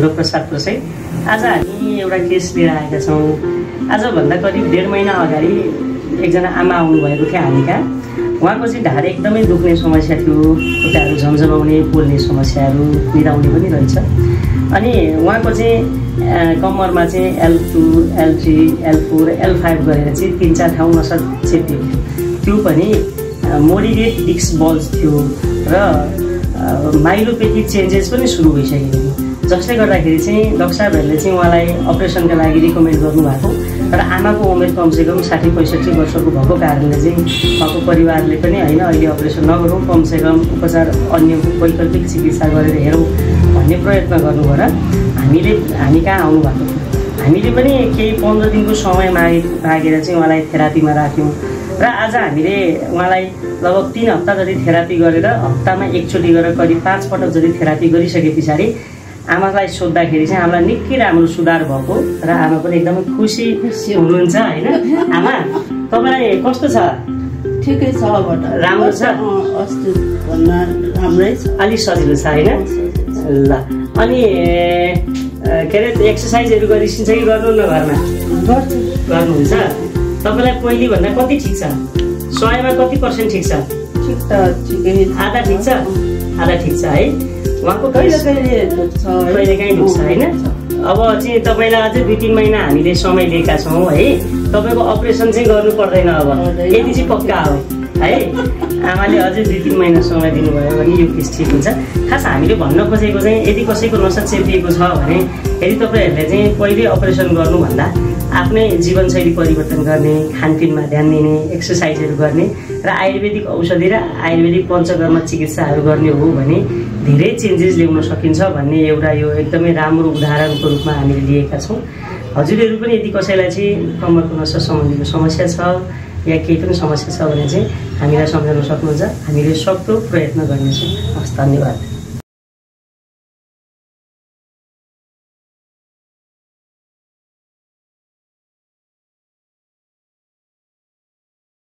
गुरुप्रसाद प्रसाई। आज हामी एउटा केस लिएर आएका छौँ। आजभन्दा करिब 1.5 महिना अगाडि एकजना आमा आउनुभएको थियो हामी कहाँ। उहाँको चाहिँ ढाड एकदमै दुख्ने समस्या थियो, खुट्टाहरू झमझमाउने, पोल्ने समस्याहरू, निदाउने पनि रहेछ। अनि उहाँको चाहिँ कम्मरमा चाहिँ L2, L3, L4, L5 गरेर चाहिँ 3-4 ठाउँ नसा चेप्टियो। त्यो पनि मोडिरेट डिस्क बल्ज थियो र माइलोपेथिक चेन्जेस पनि सुरु भइसकेको थियो, जसले गर्दाखेरि चाहिँ डाक्टर साहबहरूले चाहिँ उहाँलाई अपरेसनका लागि रिकमेन्ड गर्नुभएको। र आमाको उमेर कमसेकम 60-65 वर्षको भएको कारणले चाहिँ उहाँको परिवारले पनि होइन अहिले अपरेसन नगरौँ, कमसेकम उपचार अन्य वैकल्पिक चिकित्सा गरेर हेरौँ भन्ने प्रयत्न गर्नुभयो। र हामी कहाँ आउनुभएको थियो। हामीले पनि केही 15 दिनको समय मागेर चाहिँ उहाँलाई थेरापीमा राख्यौँ। र आज हामीले उहाँलाई लगभग 3 हप्ता जति थेरापी गरेर हप्तामा एकचोटि गरेर करिब 5 पटक जति थेरापी गरिसके पछाडि आमालाई सोद्धाखेरि चाहिँ हामीलाई निकै राम्रो सुधार भएको र आमा पनि एकदमै खुसी हुनुहुन्छ होइन। आमा तपाईलाई कस्तो छ? ठिकै छ, राम्रो छ, अस्ति भन्दा राम्रै छ, अलि सजिलो छ होइन। ल अनि के अरे एक्सर्साइजहरू गरिसिन्छ कि गर्नुहुन्न? घरमा गर्नुहुन्छ। तपाईँलाई पहिले भन्दा कति ठिक छ? 100मा कति % ठिक छ? ठिक त ठिकै, आधा ठिक छ, आधा ठिक छ है। उहाँको कहिलेकाहीँ दुख्छ होइन। अब चाहिँ तपाईँलाई अझै 2-3 महिना हामीले समय लिएका छौँ है। तपाईँको अपरेसन चाहिँ गर्नु पर्दैन अब, यति चाहिँ पक्का हो है। आमाले अझै 2-3 महिना समय दिनुभयो भने यो केस ठिक हुन्छ। खास हामीले भन्न खोजेको चाहिँ यदि कसैको नसा चेपिएको छ भने यदि तपाईँहरूले चाहिँ पहिले अपरेसन गर्नुभन्दा आफ्नै जीवनशैली परिवर्तन गर्ने, खानपिनमा ध्यान दिने, एक्सर्साइजहरू गर्ने र आयुर्वेदिक औषधि र आयुर्वेदिक पञ्चकर्म चिकित्साहरू गर्ने हो भने धेरै चेन्जेस ल्याउन सकिन्छ भन्ने एउटा यो एकदमै राम्रो उदाहरणको रूपमा हामीले लिएका छौँ। हजुरहरू पनि यदि कसैलाई चाहिँ कम्मरको नसा सम्बन्धीको समस्या छ या केही पनि समस्या छ भने चाहिँ हामीलाई सम्झाउन सक्नुहुन्छ। हामीले सक्दो प्रयत्न गर्नेछौँ। हस्, धन्यवाद।